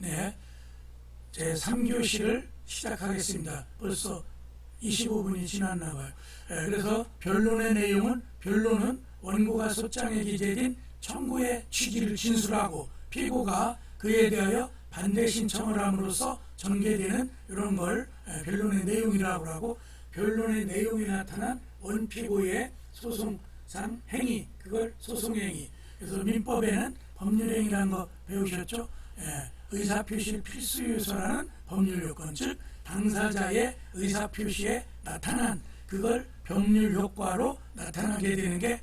네, 제 3교시를 시작하겠습니다. 벌써 25분이 지났나 봐요. 그래서 변론의 내용은, 변론은 원고가 소장에 기재된 청구의 취지를 진술하고 피고가 그에 대하여 반대 신청을 함으로써 전개되는 이런 걸 변론의 내용이라고 하고, 변론의 내용이 나타난 원피고의 소송상 행위, 그걸 소송행위. 그래서 민법에는 법률행위라는 거 배우셨죠? 의사표시 필수 요소라는 법률 요건, 즉 당사자의 의사표시에 나타난 그걸 법률 효과로 나타나게 되는 게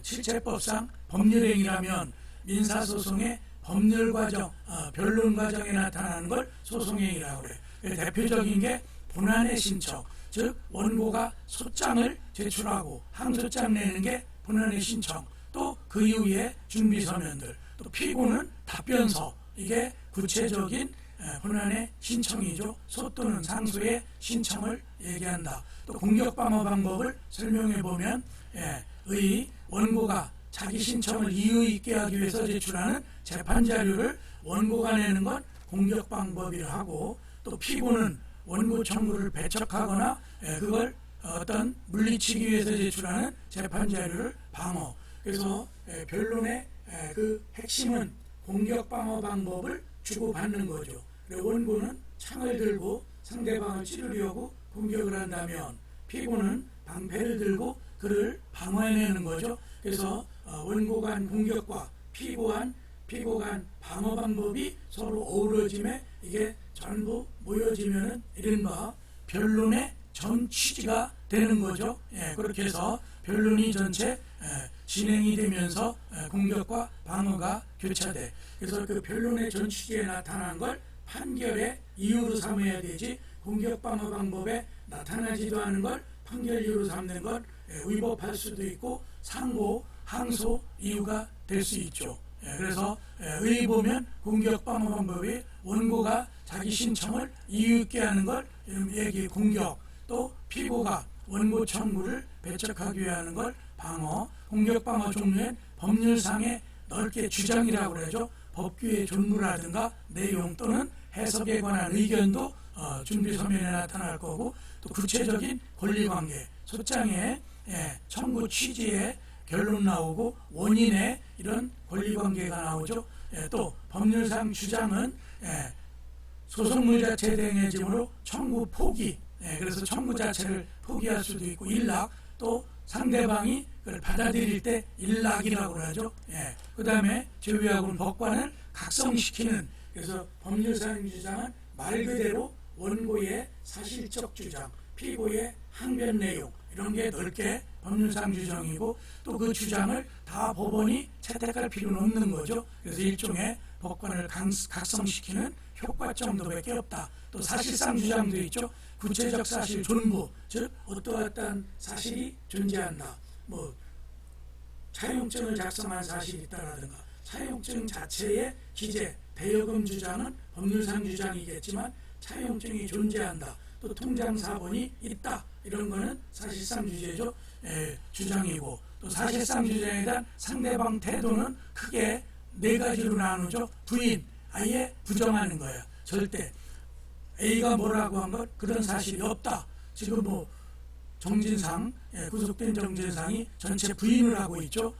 실체법상 법률행위라면, 민사소송의 법률 과정, 변론 과정에 나타나는 걸 소송행위라고 그래요. 대표적인 게 본안의 신청, 즉 원고가 소장을 제출하고 항소장 내는 게 본안의 신청, 또 그 이후에 준비서면들, 또 피고는 답변서, 이게 구체적인 본안의 신청이죠. 소 또는 상소의 신청을 얘기한다. 또 공격방어 방법을 설명해 보면, 원고가 자기 신청을 이유 있게 하기 위해서 제출하는 재판자료를 원고가 내는 건 공격방법이라 하고, 또 피고는 원고 청구를 배척하거나 그걸 어떤 물리치기 위해서 제출하는 재판자료를 방어. 그래서 변론의 그 핵심은 공격방어 방법을 주고받는 거죠. 원고는 창을 들고 상대방을 찌르려고 공격을 한다면, 피고는 방패를 들고 그를 방어해내는 거죠. 그래서 원고 간 공격과 피고 간 방어 방법이 서로 어우러짐에 이게 전부 모여지면은 이른바 변론의 전 취지가 되는 거죠. 그렇게 해서 변론이 전체 진행이 되면서 공격과 방어가 교차돼. 그래서 그 변론의 전 취지에 나타난 걸 판결의 이유로 삼아야 되지, 공격 방어 방법에 나타나지도 않은 걸 판결 이유로 삼는 건 위법할 수도 있고 상고, 항소 이유가 될 수 있죠. 그래서 의의 보면 공격 방어 방법이 원고가 자기 신청을 이유 있게 하는 걸 얘기 공격, 또 피고가 원고 청구를 배척하기 위해 하는 걸 방어. 공격 방어 종류엔 법률상의 넓게 주장이라고 그러죠. 법규의 존무라든가 내용 또는 해석에 관한 의견도 준비 서면에 나타날 거고, 또 구체적인 권리관계, 소장의 청구 취지에 결론 나오고 원인의 이런 권리관계가 나오죠. 또 법률상 주장은 소송물 자체 대행해짐으로 청구 포기, 그래서 청구 자체를 포기할 수도 있고 일락, 또 상대방이 그걸 받아들일 때 일락이라고 하죠. 그 다음에 제외하고는 법관을 각성시키는, 그래서 법률상 주장은 말 그대로 원고의 사실적 주장, 피고의 항변 내용, 이런 게 넓게 법률상 주장이고, 또 그 주장을 다 법원이 채택할 필요는 없는 거죠. 그래서 일종의 법관을 각성시키는 효과 정도밖에 없다. 또 사실상 주장도 있죠. 구체적 사실 존부, 즉 어떠한 사실이 존재한다. 뭐 차용증을 작성한 사실이 있다라든가, 차용증 자체의 기재, 대여금 주장은 법률상 주장이겠지만 차용증이 존재한다. 또 통장 사본이 있다. 이런 거는 사실상 주장이고, 또 사실상 주장에 대한 상대방 태도는 크게 네 가지로 나누죠. 부인, 아예 부정하는 거예요. 절대 A가 뭐라고 한 것, 그런 사실이 없다. 지금 뭐 정진상, 구속된 정진상이 전체 부인을 하고 있죠.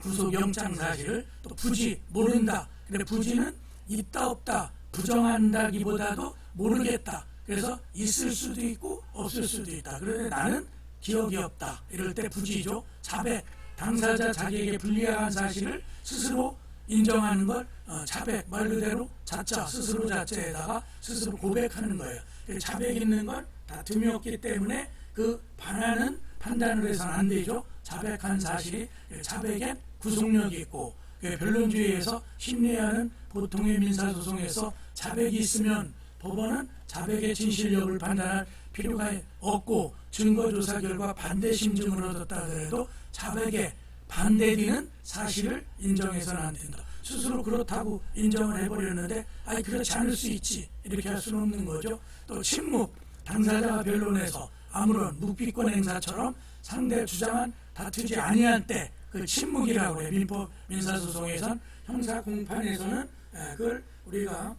구속영장 사실을. 또 부지, 모른다. 근데 부지는 있다 없다, 부정한다기보다도 모르겠다. 그래서 있을 수도 있고 없을 수도 있다. 그런데 나는 기억이 없다. 이럴 때 부지죠. 자백, 당사자 자기에게 불리한 사실을 스스로 인정하는 걸 자백, 말 그대로 자자, 스스로 자체에다가 스스로 고백하는 거예요. 자백 있는 건 다툼이 없기 때문에 그 반하는 판단을 해서는 안 되죠. 자백한 사실이, 자백엔 구속력이 있고, 변론주의에서 심리하는 보통의 민사소송에서 자백이 있으면 법원은 자백의 진실력을 판단할 필요가 없고, 증거조사 결과 반대 심증을 얻었다 하더라도 자백에 반대되는 사실을 인정해서는 안 된다. 스스로 그렇다고 인정을 해버렸는데 아니 그렇지 않을 수 있지, 이렇게 할 수는 없는 거죠. 또 침묵, 당사자가 변론에서 아무런 묵비권 행사처럼 상대 주장은 다투지 아니한 때 그 침묵이라고 그래. 민사소송에선, 형사 공판에서는 그걸 우리가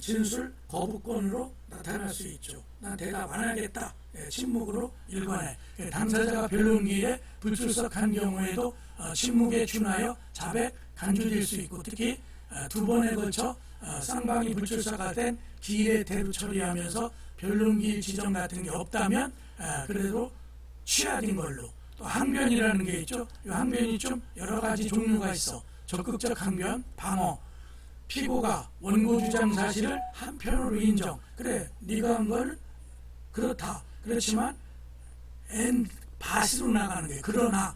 진술 거부권으로 나타날 수 있죠. 난 대답 안 하겠다. 침묵으로 일관해. 당사자가 변론기일에 불출석한 경우에도 침묵에 준하여 자백 간주될 수 있고, 특히 두 번에 걸쳐 쌍방이 불출석할 땐 기일에 대로 처리하면서 변론기일 지정 같은 게 없다면 그래도 취하된 걸로. 또 항변이라는 게 있죠. 이 항변이 좀 여러 가지 종류가 있어. 적극적 항변, 방어. 피고가 원고 주장 사실을 한편으로 인정. 그래, 네가 한 건 그렇다. 그렇지만 바시로 나가는 거예요. 그러나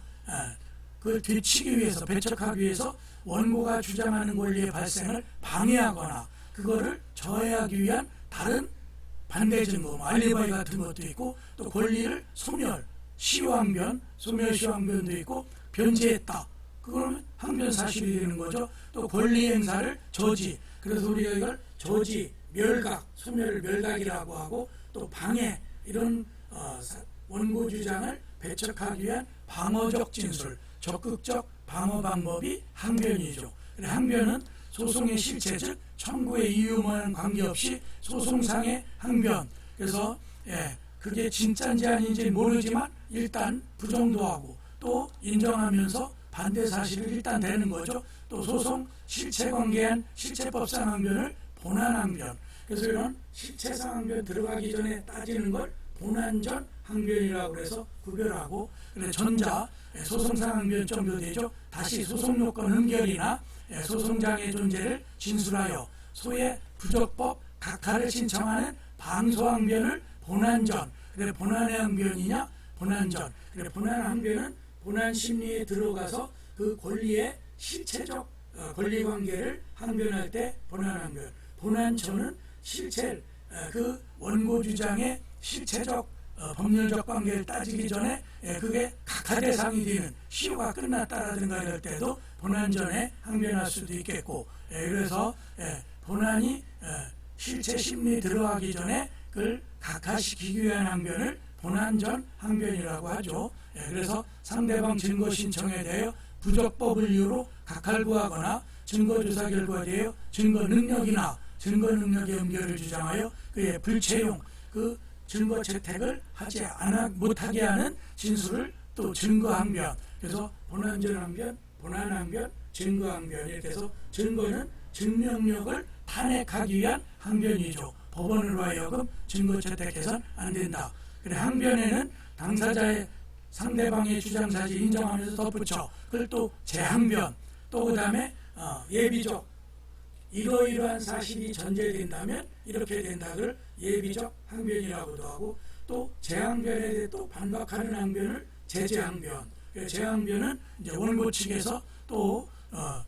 그걸 되치기 위해서, 배척하기 위해서 원고가 주장하는 권리의 발생을 방해하거나 그거를 저해하기 위한 다른 반대 증거, 알리바이 같은 것도 있고, 또 권리를 소멸, 시황변, 소멸 시황변도 있고, 변제했다. 그거는 항변 사실이 되는 거죠. 또 권리 행사를 저지. 그래서 우리가 이걸 저지, 멸각, 소멸을 멸각이라고 하고, 또 방해, 이런 원고 주장을 배척하기 위한 방어적 진술, 적극적 방어 방법이 항변이죠. 항변은 소송의 실체, 즉 청구의 이유와는 관계없이 소송상의 항변. 그래서 그게 진짜인지 아닌지 모르지만 일단 부정도 하고 또 인정하면서 반대 사실을 일단 대는 거죠. 또 소송 실체관계한 실체법상 항변을 본안 항변. 그래서 이런 실체상 항변 들어가기 전에 따지는 걸 본안전 항변이라고 해서 구별하고, 그래 전자 소송상 항변 정도 되죠. 다시 소송 요건 흠결이나 소송장의 존재를 진술하여 소의 부적법 각하를 신청하는 방소 항변을 본안전. 그래 본안의 항변이냐 본안전. 그래 본안 항변은 본안 심리에 들어가서 그 권리의 실체적 권리관계를 항변할 때 본안 항변. 본안전은 실체, 그 원고 주장의 실체적 법률적 관계를 따지기 전에 그게 각하 대상이 되는 시효가 끝났다라든가 이럴 때도 본안전에 항변할 수도 있겠고, 그래서 본안이 실체 심리에 들어가기 전에 그걸 각하시키기 위한 항변을 본안전 항변이라고 하죠. 그래서 상대방 증거 신청에 대하여 부적법을 이유로 각하를 구하거나 증거조사 결과에 대하여 증거 능력이나 증거 능력의 음결을 주장하여 그의 불채용, 그 증거 채택을 못하게 하는 진술을 또 증거 항변. 그래서 본안전 항변, 본안 항변, 증거 항변. 이렇게 해서 증거는 증명력을 탄핵하기 위한 항변이죠. 법원으로 하여금 증거 채택해서는 안 된다. 그래 항변에는 당사자의 상대방의 주장 사실 인정하면서 덧붙여. 그걸 또 재항변. 또 그 다음에 예비적, 이러이러한 사실이 전제된다면 이렇게 된다. 그걸 예비적 항변이라고도 하고, 또 재항변에 대해 또 반박하는 항변을 재재항변. 재항변은 이제 원고 측에서 또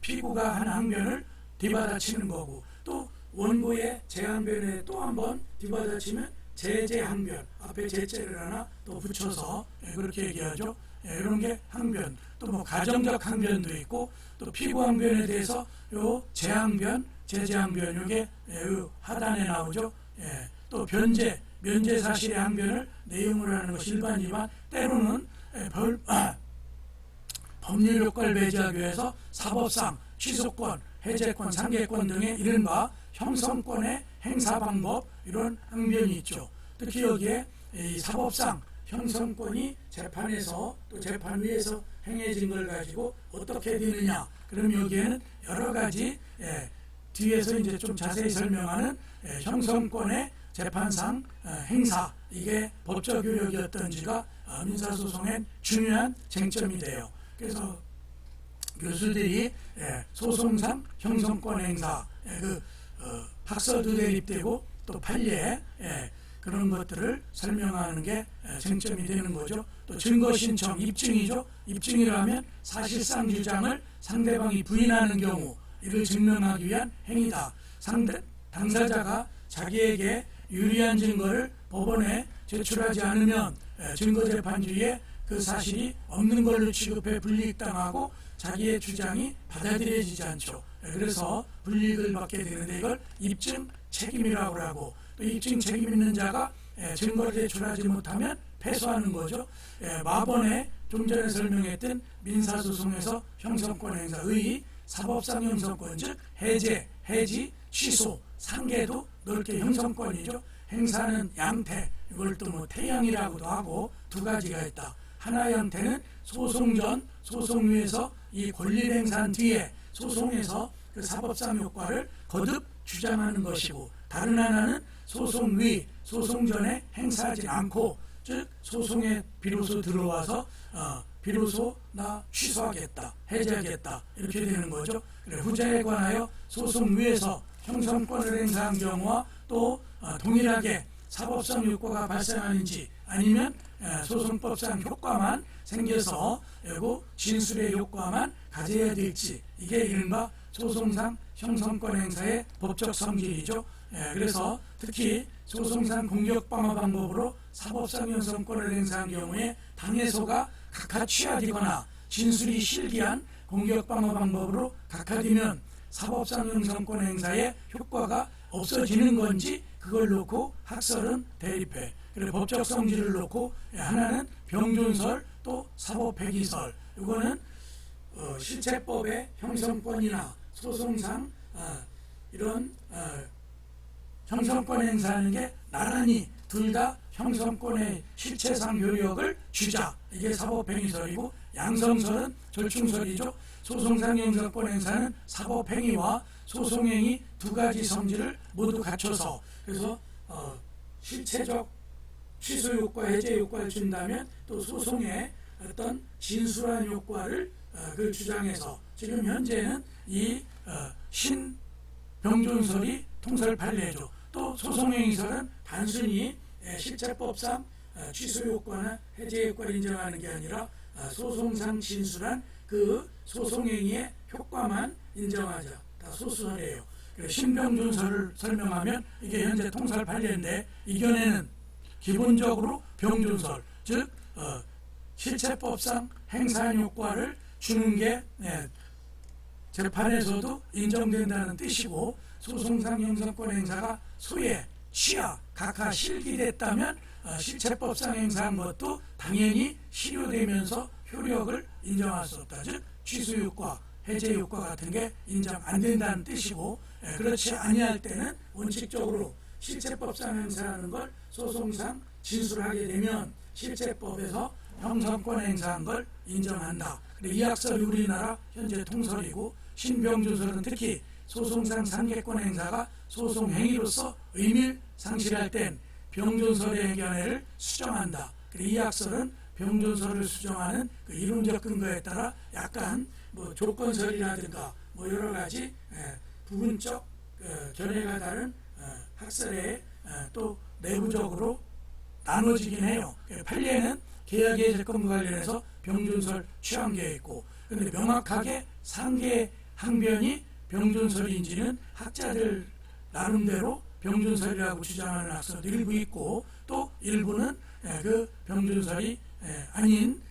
피고가 한 항변을 뒤받아치는 거고, 또 원고의 재항변에 또 한 번 뒤받아치면 재재항변, 앞에 재재를 하나 또 붙여서 그렇게 얘기하죠. 이런 게 항변. 또 뭐 가정적 항변도 있고, 또 피고 항변에 대해서 요 재항변, 재재항변, 이게 하단에 나오죠. 또 변제, 면제 사실의 항변을 내용으로 하는 것이 일반이지만 때로는 법률 효과를 배제하기 위해서 사법상 취소권, 해제권, 상계권 등의 이른바 형성권의 행사 방법, 이런 항변이 있죠. 특히 여기에 이 사법상 형성권이 재판에서 또 재판 위에서 행해진 걸 가지고 어떻게 되느냐. 그럼 여기에는 여러 가지 뒤에서 이제 좀 자세히 설명하는 형성권의 재판상 행사, 이게 법적 효력이었던지가 민사소송엔 중요한 쟁점이 돼요. 그래서 교수들이 소송상 형성권 행사, 학서도 대립되고 또 판례, 그런 것들을 설명하는 게 쟁점이 되는 거죠. 또 증거 신청, 입증이죠. 입증이라면 사실상 주장을 상대방이 부인하는 경우, 이를 증명하기 위한 행위다. 당사자가 자기에게 유리한 증거를 법원에 제출하지 않으면 증거재판주의에 그 사실이 없는 걸로 취급해 불이익당하고 자기의 주장이 받아들여지지 않죠. 그래서 불이익을 받게 되는데 이걸 입증 책임이라고 하고, 또 입증 책임 있는 자가 증거를 제출하지 못하면 패소하는 거죠. 마번에 좀 전에 설명했던 민사소송에서 형성권 행사의 사법상 형성권, 즉 해제, 해지, 취소, 상계도 넓게 형성권이죠. 행사는 양태, 이걸 또 뭐 태형이라고도 하고 두 가지가 있다. 하나의 형태는 소송 전, 소송 후에서 이 권리를 행사한 뒤에 소송에서 그 사법상 효과를 거듭 주장하는 것이고, 다른 하나는 소송 위, 소송 전에 행사하지 않고, 즉 소송에 비로소 들어와서 비로소 나 취소하겠다, 해제하겠다 이렇게 되는 거죠. 그래, 후자에 관하여 소송 위에서 형성권을 행사한 경우와 또 동일하게 사법상 효과가 발생하는지, 아니면 소송법상 효과만 생겨서 그리고 진술의 효과만 가져야 될지, 이게 이른바 소송상 형성권 행사의 법적 성질이죠. 그래서 특히 소송상 공격 방어 방법으로 사법상 형성권을 행사한 경우에 당해소가 각하취하되거나 진술이 실기한 공격 방어 방법으로 각하되면 사법상 형성권 행사의 효과가 없어지는 건지, 그걸 놓고 학설은 대립해. 그리고 법적 성질을 놓고 하나는 병존설, 또 사법회기설, 이거는 실체법의 형성권이나 소송상 이런 형성권 행사하는 게 나란히 둘 다 형성권의 실체상 효력을 주자, 이게 사법행위설이고, 양성설은 절충설이죠. 소송상 형성권 행사는 사법행위와 소송행위 두 가지 성질을 모두 갖춰서, 그래서 실체적 취소 효과, 해제 효과를 준다면 또 소송의 어떤 진술한 효과를 그 주장해서, 지금 현재는 이 신병존설이 통설 판례죠. 또 소송행위설은 단순히 실체법상 취소 효과나 해제 효과를 인정하는 게 아니라 소송상 진술한 그 소송행위의 효과만 인정하자, 다 소수설이에요. 신병존설을 설명하면 이게 현재 통설 판례인데, 이견에는 기본적으로 병존설, 즉 실체법상 행사한 효과를 주는 게 재판에서도 인정된다는 뜻이고, 소송상 형성권 행사가 소외, 취하, 각하 실기됐다면 실체법상 행사한 것도 당연히 실효되면서 효력을 인정할 수 없다. 즉 취소 효과, 해제 효과 같은 게 인정 안 된다는 뜻이고, 그렇지 아니할 때는 원칙적으로 실체법상 행사하는 걸 소송상 진술하게 되면 실체법에서 형성권 행사한 걸 인정한다. 이 학설이 우리나라 현재 통설이고, 신병존설은 특히 소송상 상계권 행사가 소송 행위로서 의미를 상실할 땐 병존설의 견해를 수정한다. 이 학설은 병존설을 수정하는 그 이론적 근거에 따라 약간 뭐 조건설이라든가 뭐 여러 가지 부분적 견해가 다른 학설에 또 내부적으로 나눠지긴 해요. 판례는 계약의 재건과 관련해서 병존설 취한계에 있고, 그런데 명확하게 상계 항변이 병존설인지는 학자들 나름대로 병존설이라고 주장하는 학설도 일부 있고, 또 일부는 그 병존설이 아닌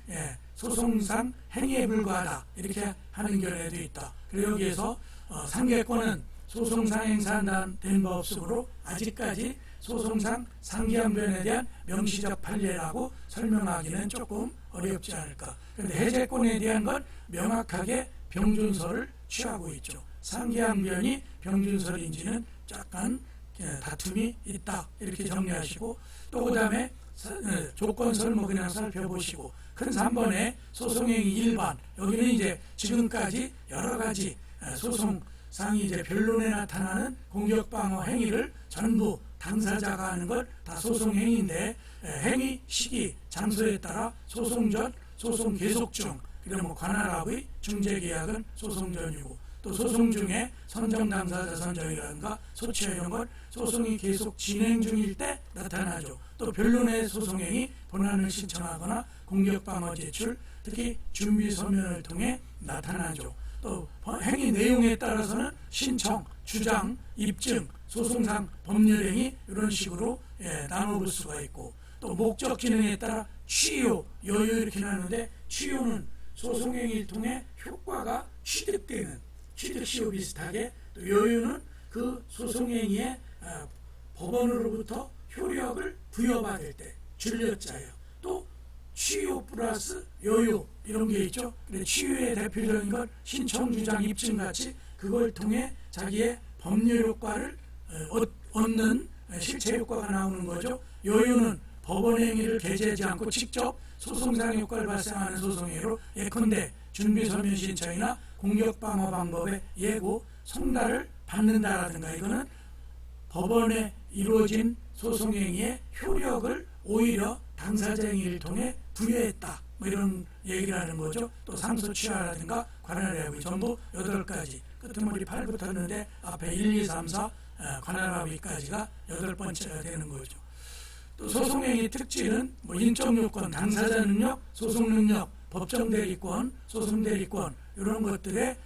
소송상 행위에 불과하다 이렇게 하는 견해도 있다. 그리고 여기에서 상계권은 소송상 행사된 바 없으므로 아직까지 소송상 상계항변에 대한 명시적 판례라고 설명하기는 조금 어렵지 않을까. 그런데 해제권에 대한 건 명확하게 병존설을 취하고 있죠. 상계항변이 병존설인지는 약간 다툼이 있다 이렇게 정리하시고, 또 그 다음에 조건설 뭐 그냥 살펴보시고, 큰 3번에 소송행위 일반, 여기는 이제 지금까지 여러 가지 소송상이 이제 변론에 나타나는 공격방어 행위를 전부 당사자가 하는 걸 다 소송행위인데, 행위 시기 장소에 따라 소송 전, 소송 계속 중, 그리고 뭐 관할합의 중재계약은 소송 전이고, 또 소송 중에 선정 당사자 선정이라든가 소취 이런 건 소송이 계속 진행 중일 때 나타나죠. 또 변론의 소송행위 본안을 신청하거나 공격방어 제출, 특히 준비 서면을 통해 나타나죠. 또 행위 내용에 따라서는 신청, 주장, 입증, 소송상 법률행위 이런 식으로 나눠볼 수가 있고, 또 목적 진행에 따라 취요, 여유 이렇게 나누는데, 취요는 소송행위를 통해 효과가 취득되는 취득시효 비슷하게, 또 여유는 그 소송행위에 법원으로부터 효력을 부여받을 때 줄여자예요. 또 취유 플러스 요유 이런 게 있죠. 그래 취유의 대표적인 건 신청주장 입증같이 그걸 통해 자기의 법률 효과를 얻는 실체 효과가 나오는 거죠. 요유는 법원 행위를 개재하지 않고 직접 소송상 효과를 발생하는 소송행위로 예컨대 준비서면 신청이나 공격방어 방법의 예고, 송달을 받는다라든가 이거는 법원에 이루어진 소송행위의 효력을 오히려 당사자 행위를 통해 부여했다. 뭐 이런 얘기를 하는 거죠. 또 상소취하라든가 관할합의 전부 8가지. 끝머리 8 붙었는데 앞에 1, 2, 3, 4 관할합의까지가 8번째가 되는 거죠. 또 소송행위 특징은 뭐 인적 요건, 당사자 능력, 소송 능력, 법정 대리권, 소송 대리권 이런 것들의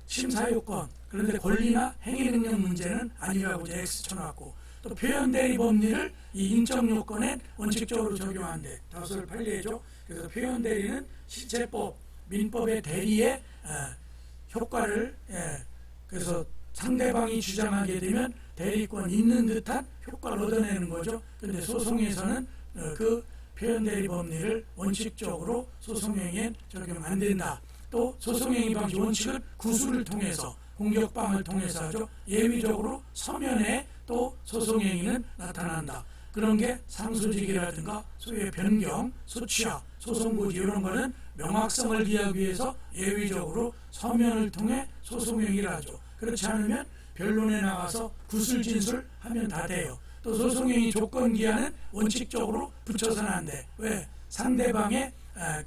심사 요건. 그런데 권리나 행위 능력 문제는 아니라고 이제 X 쳐놨고 또 표현 대리 법리를 이 인적 요건에 원칙적으로 적용한대. 다수를 판례죠. 그래서 표현 대리는 실체법, 민법의 대리의 효과를 그래서 상대방이 주장하게 되면 대리권이 있는 듯한 효과를 얻어내는 거죠. 그런데 소송에서는 그 표현 대리 법리를 원칙적으로 소송행위엔 적용 안 된다. 또 소송행위 방식 원칙은 구술을 통해서 공격방을 통해서 하죠. 예외적으로 서면에 또 소송행위는 나타난다. 그런 게 상소직이라든가 소유의 변경, 소취하, 소송고지 이런 거는 명확성을 기하기 위해서 예외적으로 서면을 통해 소송행위를 하죠. 그렇지 않으면 변론에 나가서 구술 진술하면 다 돼요. 또 소송행위 조건기한은 원칙적으로 붙여서는 안 돼. 왜? 상대방의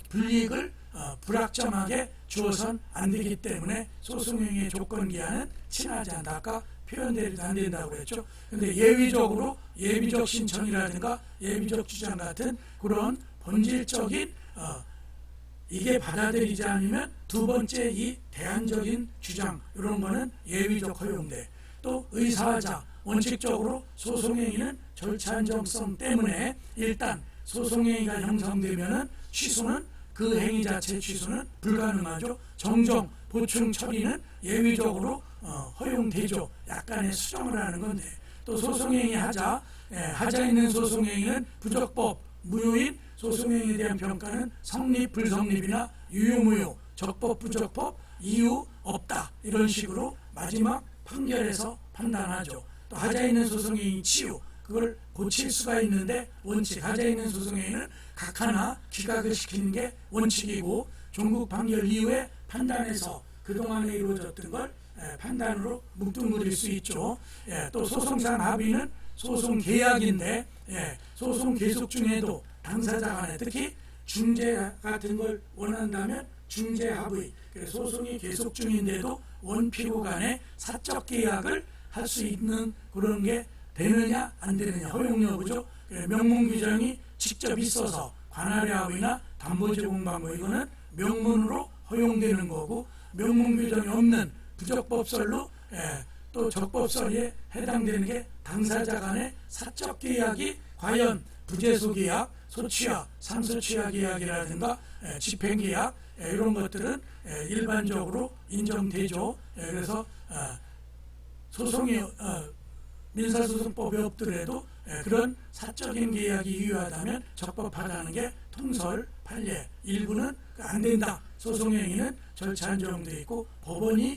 불이익을 불확정하게 주어선 안 되기 때문에 소송행위의 조건기한은 친하지 않다. 아까 표현대리도 안 된다고 그랬죠. 근데 예외적으로 예비적 신청이라든가 예비적 주장 같은 그런 본질적인 이게 받아들이지 않으면 두 번째 이 대안적인 주장 이런 거는 예외적 허용돼. 또 의사하자 원칙적으로 소송행위는 절차 안정성 때문에 일단 소송행위가 형성되면은 취소는 그 행위 자체 취소는 불가능하죠. 정정 보충 처리는 예외적으로 허용되죠. 약간의 수정을 하는 건데 또 소송행위 하자 있는 소송행위는 부적법 무효인 소송행위에 대한 평가는 성립 불성립이나 유효무효 적법 부적법 이유 없다 이런 식으로 마지막 판결에서 판단하죠. 또 하자 있는 소송행위 치유 그걸 고칠 수가 있는데 원칙 하자 있는 소송행위는 각 하나 기각을 시키는 게 원칙이고 종국 판결 이후에 판단해서 그동안에 이루어졌던 걸 판단으로 뭉뚱그릴 수 있죠. 또 소송상 합의는 소송 계약인데 소송 계속 중에도 당사자 간에 특히 중재 같은 걸 원한다면 중재 합의 소송이 계속 중인데도 원피고 간에 사적 계약을 할 수 있는 그런 게 되느냐 안 되느냐 허용 여부죠. 명문 규정이 직접 있어서 관할의 합의나 담보 제공 방법 이거는 명문으로 허용되는 거고 명문 규정이 없는 부적법설로 또 적법설에 해당되는 게 당사자 간의 사적 계약이 과연 부재소 계약, 소취하, 상소취하 계약이라든가 집행 계약 이런 것들은 일반적으로 인정되죠. 그래서 소송이 민사소송법이 없더라도 그런 사적인 계약이 유효하다면 적법하다는 게 통설 판례 일부는 안 된다. 소송행위는 절차 안정되어 있고 법원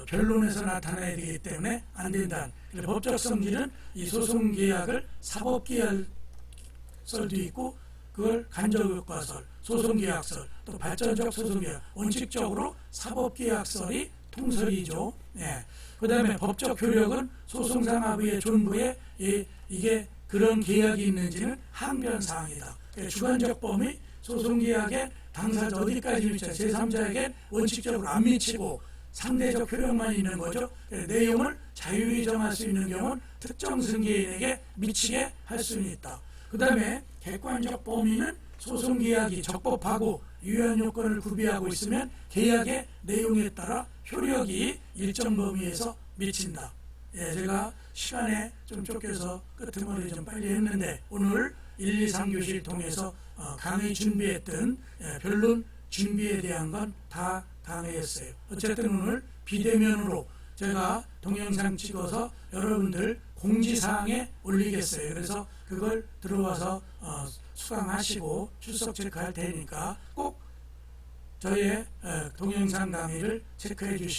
변론에서 나타나야 되기 때문에 안 된다. 법적 성질은 이 소송 계약을 사법 계약설도 있고 그걸 간접 효과설, 소송 계약설, 또 발전적 소송 계약 원칙적으로 사법 계약설이 통설이죠. 그 다음에 법적 효력은 소송상 합의의 존부에 이게 그런 계약이 있는지는 항변사항이다. 주관적 범위 소송계약에 당사자 어디까지 미쳐 제3자에게 원칙적으로 안 미치고 상대적 효력만 있는 거죠. 내용을 자유히 정할 수 있는 경우는 특정 승계인에게 미치게 할 수는 있다. 그 다음에 객관적 범위는 소송계약이 적법하고 유효한 요건을 구비하고 있으면 계약의 내용에 따라 효력이 일정 범위에서 미친다. 제가 시간에 좀 쫓겨서 끄트머리 좀 빨리 했는데 오늘 1, 2, 3교시를 통해서 강의 준비했던 변론 준비에 대한 건 다 강의했어요. 어쨌든 오늘 비대면으로 제가 동영상 찍어서 여러분들 공지사항에 올리겠어요. 그래서 그걸 들어와서 수강하시고 출석 체크할 테니까 꼭 저의 동영상 강의를 체크해 주시기